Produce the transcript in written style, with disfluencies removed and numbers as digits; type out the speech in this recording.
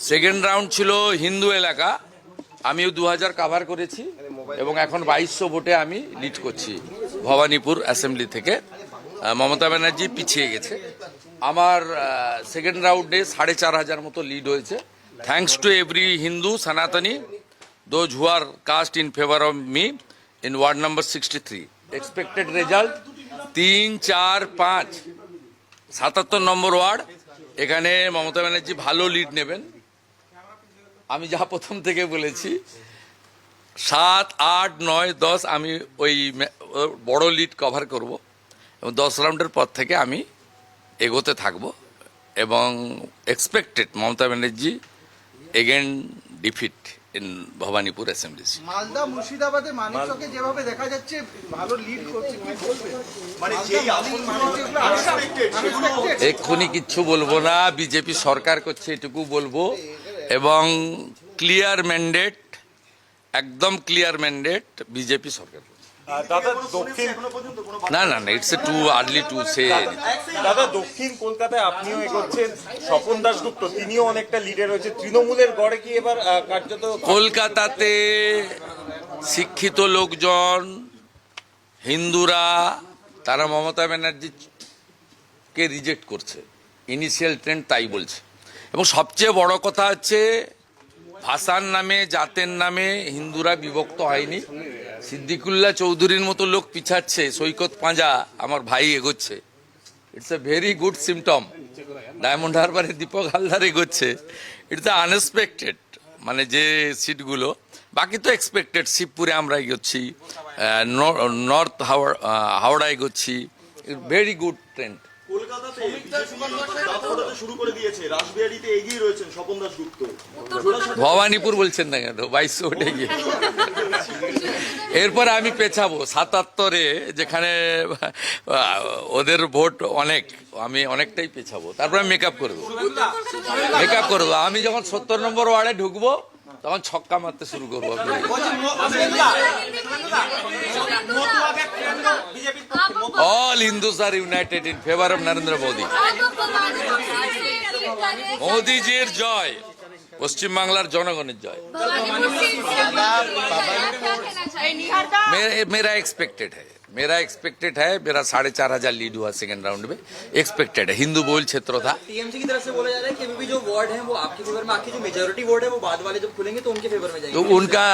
Second round ছিল হিন্দু এলাকা, আমিও 2000 কাভার করেছি এবং এখন 2200 ভোটে আমি লিড করছি ভবানীপুর অ্যাসেম্বলি থেকে। মমতা ব্যানার্জি পিছিয়ে গেছে। আমার সেকেন্ড রাউন্ডে 4500 মতো লিড হয়েছে, thanks to every Hindu Sanatani those who are cast in favour of me in ward number 63। Expected result 3, 4, 5, 77 number ward. এখানে মমতা ব্যানার্জি ভালো লিড নেবেন। আমি যা প্রথম থেকে বলেছি 7, 8, 9, 10 আমি ওই বড় লিড কভার করব এবং 10 রাউন্ডের পর থেকে আমি এগোতে থাকব এবং expected Mamata Banerjee again defeat in Bhabanipur assembly. Malda মুর্শিদাবাদে মানিকচকে যেভাবে দেখা যাচ্ছে ভালো লিড করছে, কি বলবে? মানে এক্ষুনি কিচ্ছু বলবো না, বিজেপি সরকার করছে এটুকু বলবো এবং ক্লিয়ার ম্যান্ডেট, একদম ক্লিয়ার ম্যান্ডেট বিজেপি সরকার। দাদা দক্ষিণ না না না, it's too early to say. দাদা দক্ষিণ কলকাতায় আপনিও এগোচ্ছেন, স্বপন দাশগুপ্ত তিনিও অনেকটা লিডে রয়েছে, তৃণমূলের গড়ে কি এবার কার্যত? কলকাতাতে শিক্ষিত লোকজন, হিন্দুরা, তারা মমতা ব্যানার্জিকে রিজেক্ট করছে, ইনিশিয়াল ট্রেন্ড তাই বলছে। এবং সবচেয়ে বড় কথা হচ্ছে ভাষার নামে, জাতের নামে হিন্দুরা বিভক্ত হয়নি। সিদ্দিকুল্লাহ চৌধুরীর মতো লোক পিছাচ্ছে, সৈকত পাঁজা আমার ভাই এগোচ্ছে, it's a very good symptom. Diamond হারবারে দীপক হালদার এগোচ্ছে, ইটস এ আনএক্সপেক্টেড। মানে যে সিটগুলো, বাকি তো এক্সপেক্টেড। শিবপুরে আমরা এগোচ্ছি, নর্থ হাওড়া এগোচ্ছি, ভেরি গুড ট্রেন্ড। কলকাতাতে শুরু করে দিয়েছে, রাসবিহারীতে এগিয়ে রয়েছেন স্বপন দাশগুপ্ত। ভবানীপুর বলছেন না কেন, 2200 ভোটে গিয়ে এরপর আমি পেছাবো 77-এ, যেখানে ওদের ভোট অনেক, আমি অনেকটাই পেছাবো। তারপর আমি মেকআপ করবো। আমি যখন 70 নম্বর ওয়ার্ডে ঢুকবো তখন ছক্কা মারতে শুরু করবো। All Hindus are united in favor of Narendra Modi. মোদিজির জয়, পশ্চিম বাংলার জনগণের জয়। मेरा एक्सपेक्टेड है, मेरा 4500 लीड हुआ सेकंड राउंड में, एक्सपेक्टेड है। हिंदू बहुल क्षेत्र था। टीएमसी की तरफ से बोला जा रहा है कि अभी भी जो वार्ड है वो आपके फेवर में, आपकी जो मेजोरिटी वार्ड है वो बाद वाले जब खुलेंगे तो उनके फेवर में जाएंगे। तो उनका